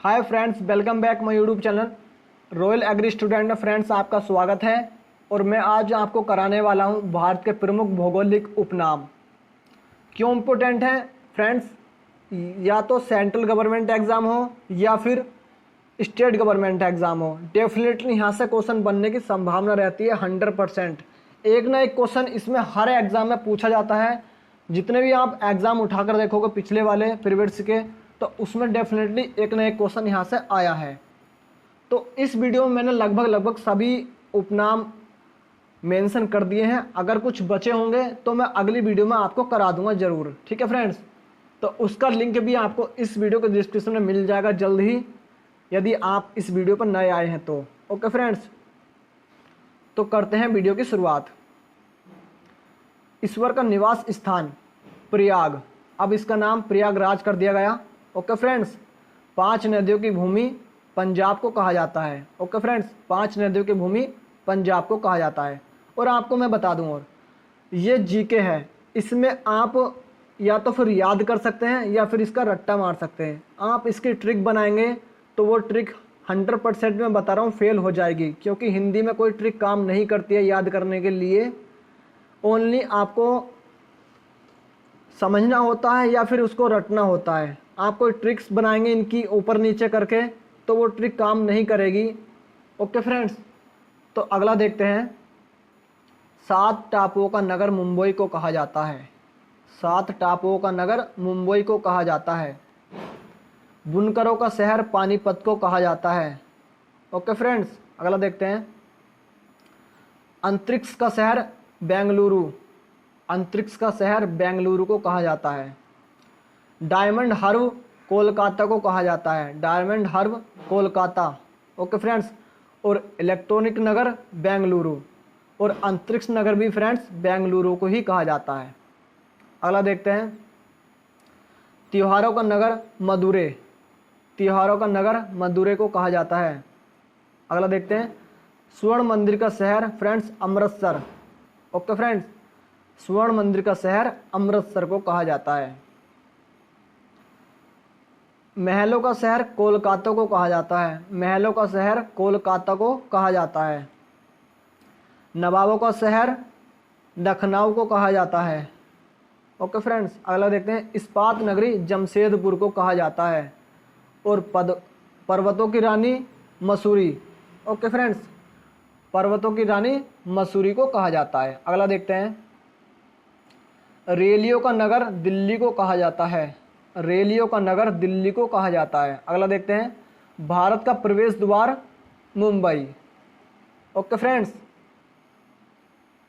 Hi friends, welcome back my YouTube channel royal agri student में। Friends, आपका स्वागत है और मैं आज आपको कराने वाला हूं भारत के प्रमुख भौगोलिक उपनाम। क्यों इम्पोर्टेंट है फ्रेंड्स? या तो सेंट्रल गवर्नमेंट एग्ज़ाम हो या फिर स्टेट गवर्नमेंट एग्ज़ाम हो, डेफिनेटली यहाँ से क्वेश्चन बनने की संभावना रहती है 100%। एक ना एक क्वेश्चन इसमें हर एग्ज़ाम में पूछा जाता है। जितने भी आप एग्ज़ाम उठाकर देखोगे पिछले वाले प्रीवियस के, तो उसमें डेफिनेटली एक ना एक क्वेश्चन यहाँ से आया है। तो इस वीडियो में मैंने लगभग सभी उपनाम मेंशन कर दिए हैं। अगर कुछ बचे होंगे तो मैं अगली वीडियो में आपको करा दूंगा ज़रूर, ठीक है फ्रेंड्स। तो उसका लिंक भी आपको इस वीडियो के डिस्क्रिप्शन में मिल जाएगा जल्द ही, यदि आप इस वीडियो पर नए आए हैं तो। ओके फ्रेंड्स, तो करते हैं वीडियो की शुरुआत। ईश्वर का निवास स्थान प्रयाग, अब इसका नाम प्रयागराज कर दिया गया। ओके फ्रेंड्स, 5 नदियों की भूमि पंजाब को कहा जाता है। ओके फ्रेंड्स, 5 नदियों की भूमि पंजाब को कहा जाता है। और आपको मैं बता दूं, और ये जीके है, इसमें आप या तो फिर याद कर सकते हैं या फिर इसका रट्टा मार सकते हैं। आप इसकी ट्रिक बनाएंगे तो वो ट्रिक 100% मैं बता रहा हूँ फेल हो जाएगी, क्योंकि हिंदी में कोई ट्रिक काम नहीं करती है याद करने के लिए। ओनली आपको समझना होता है या फिर उसको रटना होता है। आप कोई ट्रिक्स बनाएंगे इनकी ऊपर नीचे करके तो वो ट्रिक काम नहीं करेगी। ओके फ्रेंड्स, तो अगला देखते हैं। 7 टापुओं का नगर मुंबई को कहा जाता है। 7 टापुओं का नगर मुंबई को कहा जाता है। बुनकरों का शहर पानीपत को कहा जाता है। ओके फ्रेंड्स, अगला देखते हैं। अंतरिक्ष का शहर बेंगलुरु, अंतरिक्ष का शहर बेंगलुरु को कहा जाता है। डायमंड हार्बर कोलकाता को कहा जाता है। Diamond Harbour Kolkata. Okay friends, और इलेक्ट्रॉनिक नगर बेंगलुरु, और अंतरिक्ष नगर भी फ्रेंड्स बेंगलुरु को ही कहा जाता है। अगला देखते हैं। त्योहारों का नगर मदुरै, त्योहारों का नगर मदुरै को कहा जाता है। अगला देखते हैं। स्वर्ण मंदिर का शहर फ्रेंड्स अमृतसर। ओके फ्रेंड्स, स्वर्ण मंदिर का शहर अमृतसर को कहा जाता है। महलों का शहर कोलकाता को कहा जाता है। महलों का शहर कोलकाता को कहा जाता है। नवाबों का शहर लखनऊ को कहा जाता है। ओके फ्रेंड्स, अगला देखते हैं। इस्पात नगरी जमशेदपुर को कहा जाता है। और पर्वतों की रानी मसूरी। ओके फ्रेंड्स, पर्वतों की रानी मसूरी को कहा जाता है। अगला देखते हैं। रेलियों का नगर दिल्ली को कहा जाता है। रेलियों का नगर दिल्ली को कहा जाता है। अगला देखते हैं। भारत का प्रवेश द्वार मुंबई। ओके फ्रेंड्स,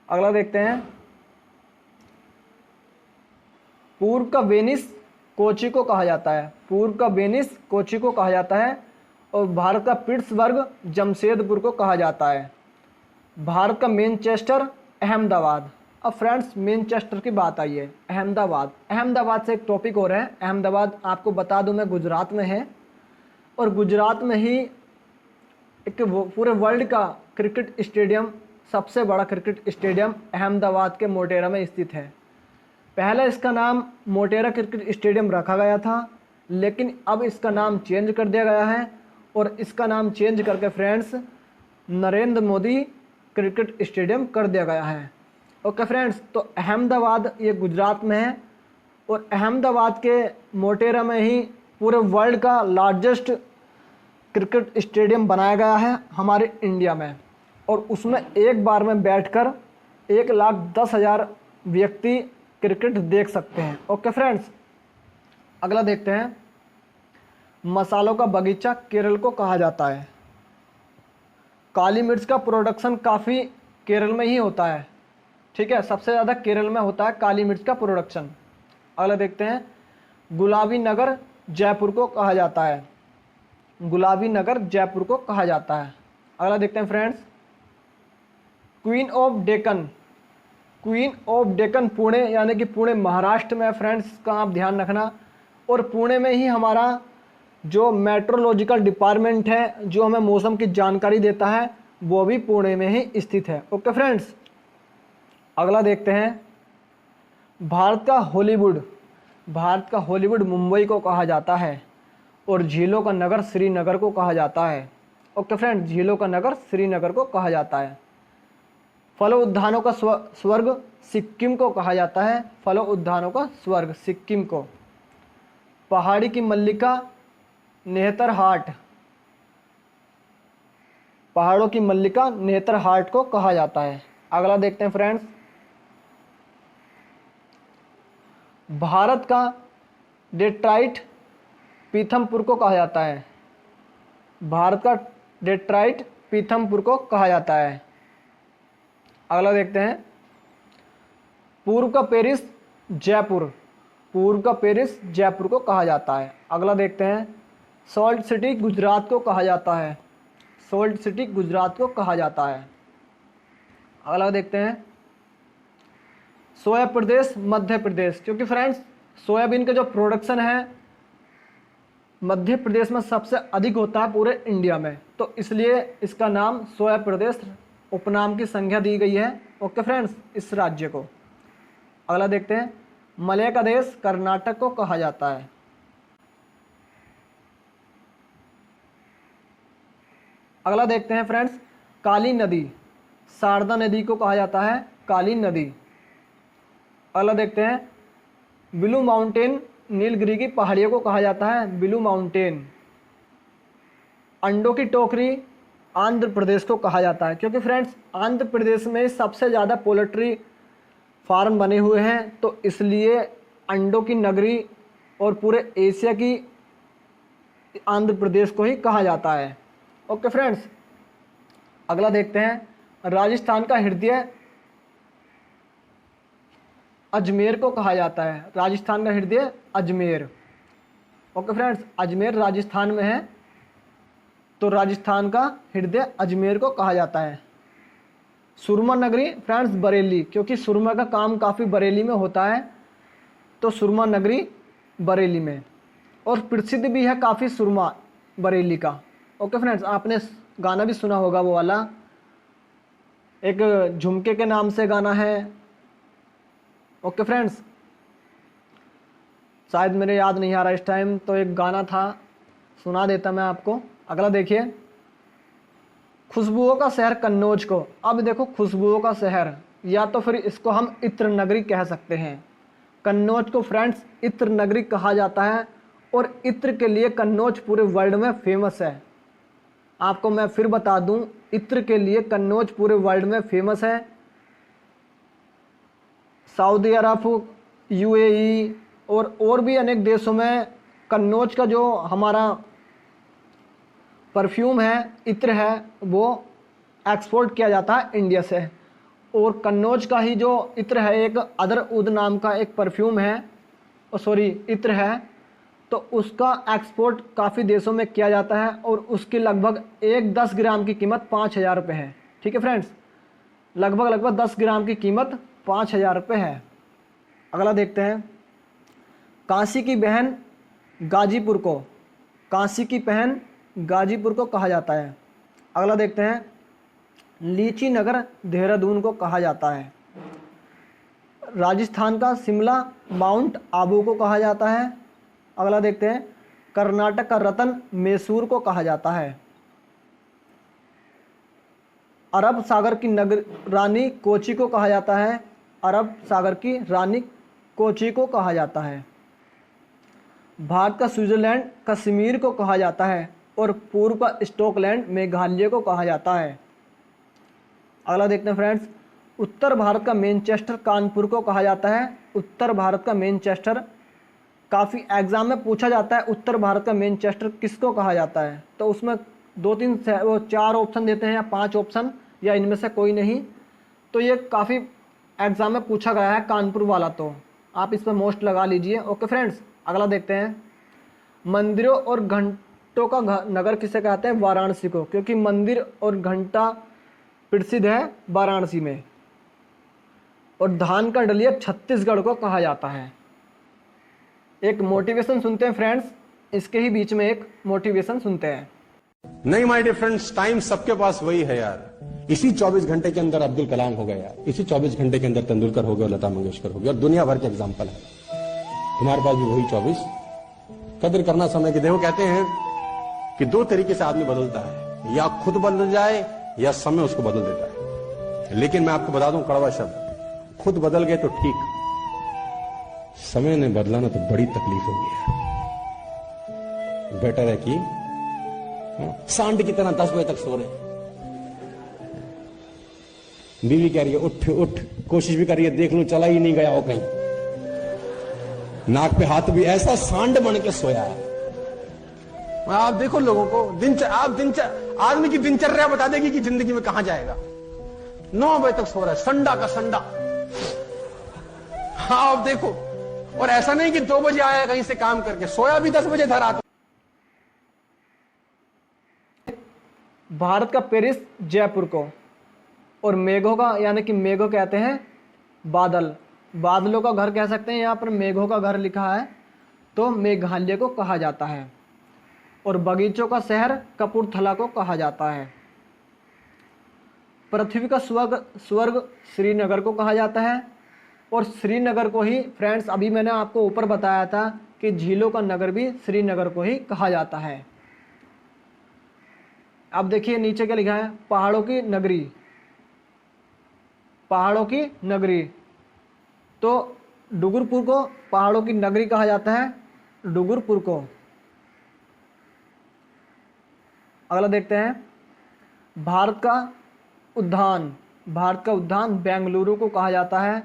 अगला देखते हैं। पूर्व का वेनिस कोची को कहा जाता है। पूर्व का वेनिस कोची को कहा जाता है। और भारत का पिट्सबर्ग जमशेदपुर को कहा जाता है। भारत का मैनचेस्टर अहमदाबाद। अब फ्रेंड्स, मैनचेस्टर की बात आई है। अहमदाबाद, अहमदाबाद से एक टॉपिक हो रहा है। अहमदाबाद आपको बता दूं मैं गुजरात में है, और गुजरात में ही एक पूरे वर्ल्ड का क्रिकेट स्टेडियम, सबसे बड़ा क्रिकेट स्टेडियम अहमदाबाद के मोटेरा में स्थित है। पहले इसका नाम मोटेरा क्रिकेट स्टेडियम रखा गया था, लेकिन अब इसका नाम चेंज कर दिया गया है, और इसका नाम चेंज करके friends Narendra Modi cricket stadium कर दिया गया है। ओके फ्रेंड्स, तो अहमदाबाद ये गुजरात में है, और अहमदाबाद के मोटेरा में ही पूरे वर्ल्ड का लार्जेस्ट क्रिकेट स्टेडियम बनाया गया है हमारे इंडिया में, और उसमें एक बार में बैठकर 1,10,000 व्यक्ति क्रिकेट देख सकते हैं। ओके फ्रेंड्स, अगला देखते हैं। मसालों का बगीचा केरल को कहा जाता है। काली मिर्च का प्रोडक्शन काफ़ी केरल में ही होता है, ठीक है, सबसे ज़्यादा केरल में होता है काली मिर्च का प्रोडक्शन। अगला देखते हैं। गुलाबी नगर जयपुर को कहा जाता है। गुलाबी नगर जयपुर को कहा जाता है। अगला देखते हैं friends. Queen of Deccan, queen of Deccan Pune, यानी कि पुणे महाराष्ट्र में फ्रेंड्स का आप ध्यान रखना। और पुणे में ही हमारा जो मेट्रोलॉजिकल डिपार्टमेंट है, जो हमें मौसम की जानकारी देता है, वो भी पुणे में ही स्थित है। ओके फ्रेंड्स, अगला देखते हैं। भारत का हॉलीवुड, भारत का हॉलीवुड मुंबई को कहा जाता है। और झीलों का नगर श्रीनगर को कहा जाता है। ओके फ्रेंड्स, झीलों का नगर श्रीनगर को कहा जाता है। फलों उद्यानों का स्वर्ग सिक्किम को कहा जाता है। फलों उद्यानों का स्वर्ग सिक्किम को। पहाड़ी की मल्लिका नेतरहाट, पहाड़ों की मल्लिका नेतरहाट को कहा जाता है। अगला देखते हैं फ्रेंड्स, भारत का डेट्राइट पीथमपुर को कहा जाता है। भारत का डेट्राइट पीथमपुर को कहा जाता है। अगला देखते हैं, पूर्व का पेरिस जयपुर, पूर्व का पेरिस जयपुर को कहा जाता है। अगला देखते हैं, सॉल्ट सिटी गुजरात को कहा जाता है। सॉल्ट सिटी गुजरात को कहा जाता है। अगला देखते हैं, सोया प्रदेश मध्य प्रदेश, क्योंकि फ्रेंड्स सोयाबीन का जो प्रोडक्शन है मध्य प्रदेश में सबसे अधिक होता है पूरे इंडिया में, तो इसलिए इसका नाम सोया प्रदेश उपनाम की संज्ञा दी गई है। ओके फ्रेंड्स, इस राज्य को। अगला देखते हैं, मलय का देश कर्नाटक को कहा जाता है। अगला देखते हैं फ्रेंड्स, काली नदी शारदा नदी को कहा जाता है काली नदी। अगला देखते हैं, ब्लू माउंटेन नीलगिरी की पहाड़ियों को कहा जाता है ब्लू माउंटेन। अंडों की टोकरी आंध्र प्रदेश को कहा जाता है, क्योंकि फ्रेंड्स आंध्र प्रदेश में सबसे ज़्यादा पोल्ट्री फार्म बने हुए हैं, तो इसलिए अंडों की नगरी और पूरे एशिया की आंध्र प्रदेश को ही कहा जाता है। ओके फ्रेंड्स, अगला देखते हैं, राजस्थान का हृदय अजमेर को कहा जाता है। राजस्थान का हृदय अजमेर। ओके फ्रेंड्स, अजमेर राजस्थान में है, तो राजस्थान का हृदय अजमेर को कहा जाता है। सुरमा नगरी फ्रेंड्स बरेली, क्योंकि सुरमा का काम काफ़ी बरेली में होता है, तो सुरमा नगरी बरेली में। और प्रसिद्ध भी है काफ़ी सुरमा बरेली का। ओके फ्रेंड्स, आपने गाना भी सुना होगा वो वाला, एक झुमके के नाम से गाना है। ओके फ्रेंड्स, शायद मेरे याद नहीं आ रहा इस टाइम, तो एक गाना था, सुना देता मैं आपको। अगला देखिए, खुशबुओं का शहर कन्नौज को। अब देखो, खुशबुओं का शहर, या तो फिर इसको हम इत्र नगरी कह सकते हैं। कन्नौज को फ्रेंड्स इत्र नगरी कहा जाता है, और इत्र के लिए कन्नौज पूरे वर्ल्ड में फेमस है। आपको मैं फिर बता दूं, इत्र के लिए कन्नौज पूरे वर्ल्ड में फेमस है। सऊदी अरब, यूएई और भी अनेक देशों में कन्नौज का जो हमारा परफ्यूम है, इत्र है, वो एक्सपोर्ट किया जाता है इंडिया से। और कन्नौज का ही जो इत्र है, एक अदर उद नाम का एक परफ्यूम है, इत्र है, तो उसका एक्सपोर्ट काफ़ी देशों में किया जाता है, और उसकी लगभग 10 ग्राम की कीमत 5,000 रुपये है। ठीक है फ्रेंड्स, लगभग 10 ग्राम की कीमत 5,000 रुपये है। अगला देखते हैं, काशी की बहन गाजीपुर को, काशी की बहन गाजीपुर को कहा जाता है। अगला देखते हैं, लीची नगर देहरादून को कहा जाता है। राजस्थान का शिमला माउंट आबू को कहा जाता है। अगला देखते हैं, कर्नाटक का रतन मैसूर को कहा जाता है। अरब सागर की नगर रानी कोची को कहा जाता है। अरब सागर की रानी कोची को कहा जाता है। भारत का स्विट्जरलैंड कश्मीर को कहा जाता है, और पूर्व का स्टॉकलैंड मेघालय को कहा जाता है। अगला देखते हैं फ्रेंड्स, उत्तर भारत का मैनचेस्टर कानपुर को कहा जाता है। उत्तर भारत का मैनचेस्टर, काफ़ी एग्जाम में पूछा जाता है उत्तर भारत का मैनचेस्टर किसको कहा जाता है, तो उसमें 4 ऑप्शन देते हैं या 5 ऑप्शन, या इनमें से कोई नहीं। तो ये काफ़ी एग्जाम में पूछा गया है कानपुर वाला, तो आप इस पर मोस्ट लगा लीजिए। ओके फ्रेंड्स, अगला देखते हैं, मंदिरों और घंटों का नगर किसे कहते हैं? वाराणसी को, क्योंकि मंदिर और घंटा प्रसिद्ध है वाराणसी में। और धान का डलिया छत्तीसगढ़ को कहा जाता है। एक मोटिवेशन सुनते हैं फ्रेंड्स, इसके ही बीच में एक मोटिवेशन सुनते हैं। नहीं माय डियर फ्रेंड्स, टाइम सबके पास वही है यार। इसी 24 घंटे के अंदर अब्दुल कलाम हो गए यार, इसी 24 घंटे के अंदर तेंदुलकर हो गए और लता मंगेशकर हो गए, और दुनिया भर के एग्जाम्पल है। तुम्हारे पास भी वही 24 कदर करना समय की। देखो कहते हैं कि दो तरीके से आदमी बदलता है, या खुद बदल जाए या समय उसको बदल देता है। लेकिन मैं आपको बता दूं कड़वा शब्द, खुद बदल गए तो ठीक, समय ने बदला ना तो बड़ी तकलीफ होगी। बेटर है कि सांड की तरह 10 बजे तक सो रहे। बीवी कह रही है उठ उठ, कोशिश भी कर रही है देख लूं चला ही नहीं गया हो कहीं, नाक पे हाथ भी, ऐसा सांड बन के सोया है। आप देखो लोगों को आदमी की दिनचर्या बता देगी कि जिंदगी में कहां जाएगा। 9 बजे तक सो रहा है, संडा का संडा। हाँ आप देखो, और ऐसा नहीं कि 2 बजे आया कहीं से काम करके, सोया भी 10 बजे धरा। भारत का पेरिस जयपुर को, और मेघों का, यानी कि मेघों कहते हैं बादल, बादलों का घर कह सकते हैं। यहाँ पर मेघों का घर लिखा है तो मेघालय को कहा जाता है। और बगीचों का शहर कपूरथला को कहा जाता है। पृथ्वी का स्वर्ग श्रीनगर को कहा जाता है। और श्रीनगर को ही फ्रेंड्स, अभी मैंने आपको ऊपर बताया था कि झीलों का नगर भी श्रीनगर को ही कहा जाता है। अब देखिए नीचे क्या लिखा है, पहाड़ों की नगरी, पहाड़ों की नगरी। तो डूंगरपुर को पहाड़ों की नगरी कहा जाता है, डूंगरपुर को। अगला देखते हैं, भारत का उद्यान, भारत का उद्यान बेंगलुरु को कहा जाता है।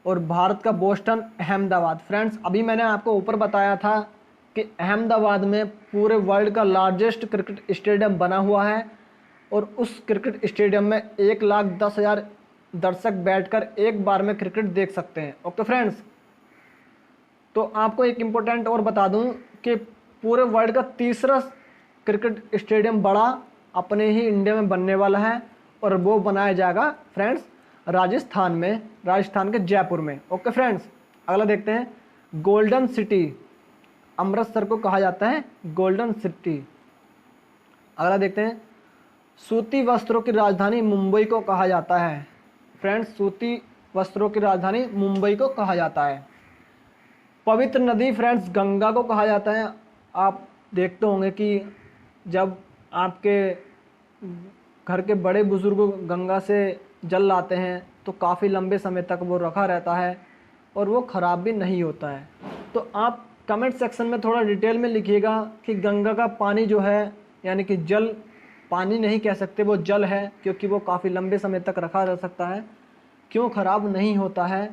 और भारत का बोस्टन अहमदाबाद। फ्रेंड्स अभी मैंने आपको ऊपर बताया था कि अहमदाबाद में पूरे वर्ल्ड का लार्जेस्ट क्रिकेट स्टेडियम बना हुआ है। और उस क्रिकेट स्टेडियम में 1,10,000 दर्शक बैठकर एक बार में क्रिकेट देख सकते हैं। ओके फ्रेंड्स, तो आपको एक इम्पोर्टेंट और बता दूं कि पूरे वर्ल्ड का तीसरा क्रिकेट स्टेडियम बड़ा अपने ही इंडिया में बनने वाला है। और वो बनाया जाएगा फ्रेंड्स राजस्थान में, राजस्थान के जयपुर में। ओके फ्रेंड्स, अगला देखते हैं, गोल्डन सिटी, अमृतसर को कहा जाता है गोल्डन सिटी। अगला देखते हैं, सूती वस्त्रों की राजधानी मुंबई को कहा जाता है। फ्रेंड्स सूती वस्त्रों की राजधानी मुंबई को कहा जाता है। पवित्र नदी फ्रेंड्स गंगा को कहा जाता है। आप देखते होंगे कि जब आपके घर के बड़े बुजुर्ग गंगा से जल लाते हैं तो काफ़ी लंबे समय तक वो रखा रहता है और वो ख़राब भी नहीं होता है। तो आप कमेंट सेक्शन में थोड़ा डिटेल में लिखिएगा कि गंगा का पानी जो है, यानी कि जल, पानी नहीं कह सकते, वो जल है, क्योंकि वो काफ़ी लंबे समय तक रखा रह सकता है, क्यों ख़राब नहीं होता है,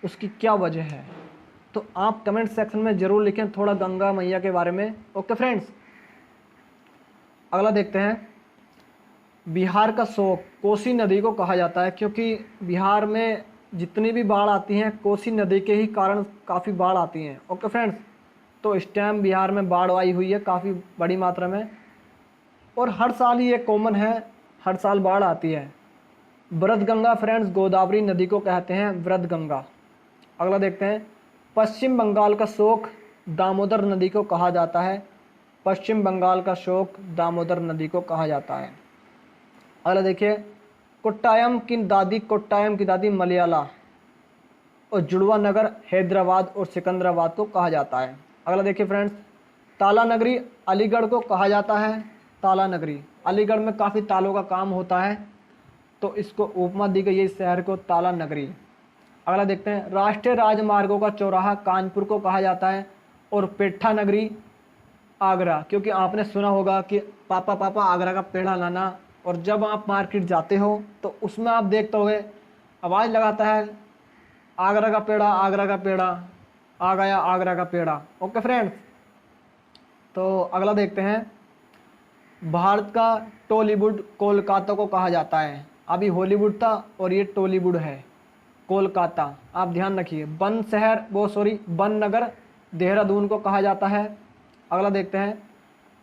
उसकी क्या वजह है। तो आप कमेंट सेक्शन में ज़रूर लिखें थोड़ा गंगा मैया के बारे में। ओके फ्रेंड्स, अगला देखते हैं, बिहार का शोक कोसी नदी को कहा जाता है, क्योंकि बिहार में जितनी भी बाढ़ आती हैं कोसी नदी के ही कारण काफ़ी बाढ़ आती हैं। ओके फ्रेंड्स, तो इस टाइम बिहार में बाढ़ आई हुई है काफ़ी बड़ी मात्रा में, और हर साल ये कॉमन है, हर साल बाढ़ आती है। वृद्धगंगा फ्रेंड्स गोदावरी नदी को कहते हैं वृद्धगंगा। अगला देखते हैं, पश्चिम बंगाल का शोक दामोदर नदी को कहा जाता है। पश्चिम बंगाल का शोक दामोदर नदी को कहा जाता है। अगला देखिए, कोट्टायम की दादी मलयाला, और जुड़वा नगर हैदराबाद और सिकंदराबाद को कहा जाता है। अगला देखिए फ्रेंड्स, ताला नगरी अलीगढ़ को कहा जाता है। ताला नगरी, अलीगढ़ में काफ़ी तालों का काम होता है तो इसको उपमा दी गई है इस शहर को, ताला नगरी। अगला देखते हैं, राष्ट्रीय राजमार्गों का चौराहा कानपुर को कहा जाता है। और पेठा नगरी आगरा, क्योंकि आपने सुना होगा कि पापा पापा आगरा का पेड़ा लाना, और जब आप मार्केट जाते हो तो उसमें आप देखते होगे आवाज़ लगाता है आगरा का पेड़ा, आगरा का पेड़ा, आ गया आगरा का पेड़ा। ओके फ्रेंड्स, तो अगला देखते हैं, भारत का टॉलीवुड कोलकाता को कहा जाता है। अभी हॉलीवुड था और ये टॉलीवुड है, कोलकाता। आप ध्यान रखिए, वन नगर देहरादून को कहा जाता है। अगला देखते हैं,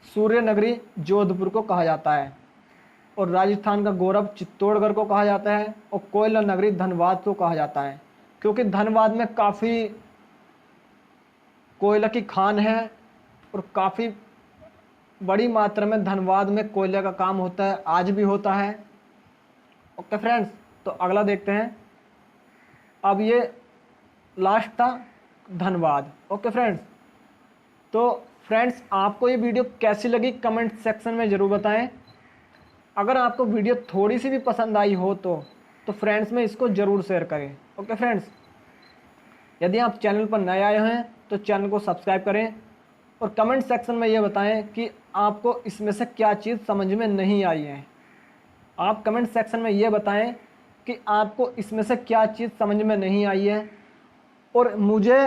सूर्य नगरी जोधपुर को कहा जाता है। और राजस्थान का गौरव चित्तौड़गढ़ को कहा जाता है। और कोयला नगरी धनबाद को कहा जाता है, क्योंकि धनबाद में काफ़ी कोयला की खान है और काफ़ी बड़ी मात्रा में धनबाद में कोयले का काम होता है, आज भी होता है। ओके फ्रेंड्स, तो अगला देखते हैं, अब ये लास्ट था धनबाद। ओके फ्रेंड्स, तो फ्रेंड्स, आपको ये वीडियो कैसी लगी कमेंट सेक्शन में ज़रूर बताएं। अगर आपको वीडियो थोड़ी सी भी पसंद आई हो तो फ्रेंड्स में इसको ज़रूर शेयर करें। ओके फ्रेंड्स, यदि आप चैनल पर नए आए हैं तो चैनल को सब्सक्राइब करें और कमेंट सेक्शन में ये बताएं कि आपको इसमें से क्या चीज़ समझ में नहीं आई है। आप कमेंट सेक्शन में ये बताएं कि आपको इसमें से क्या चीज़ समझ में नहीं आई है। और मुझे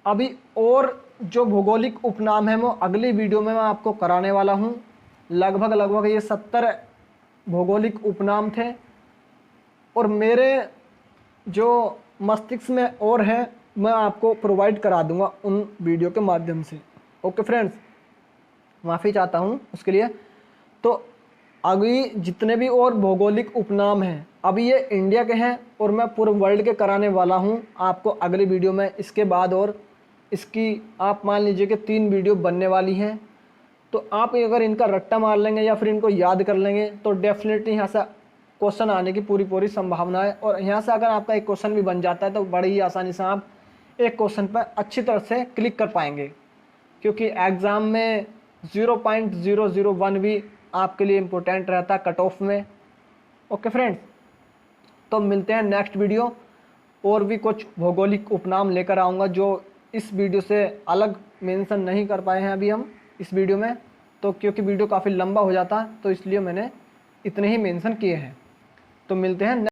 अभी और जो भौगोलिक उपनाम है वो अगली वीडियो में मैं आपको कराने वाला हूँ। लगभग ये 70 भौगोलिक उपनाम थे और मेरे जो मस्तिष्क में और है मैं आपको प्रोवाइड करा दूंगा उन वीडियो के माध्यम से। ओके फ्रेंड्स, माफ़ी चाहता हूँ उसके लिए। तो अभी जितने भी और भौगोलिक उपनाम हैं अभी ये इंडिया के हैं और मैं पूरे वर्ल्ड के कराने वाला हूँ आपको अगली वीडियो में। इसके बाद और इसकी आप मान लीजिए कि 3 वीडियो बनने वाली हैं। तो आप अगर इनका रट्टा मार लेंगे या फिर इनको याद कर लेंगे तो डेफिनेटली यहाँ से क्वेश्चन आने की पूरी संभावना है। और यहाँ से अगर आपका एक क्वेश्चन भी बन जाता है तो बड़ी ही आसानी से आप एक क्वेश्चन पर अच्छी तरह से क्लिक कर पाएंगे, क्योंकि एग्ज़ाम में 0.001 भी आपके लिए इम्पोर्टेंट रहता है कट ऑफ में। ओके फ्रेंड्स, तो मिलते हैं नेक्स्ट वीडियो। और भी कुछ भौगोलिक उपनाम लेकर आऊँगा जो इस वीडियो से अलग मेंशन नहीं कर पाए हैं अभी हम इस वीडियो में, तो क्योंकि वीडियो काफ़ी लंबा हो जाता तो इसलिए मैंने इतने ही मेंशन किए हैं। तो मिलते हैं।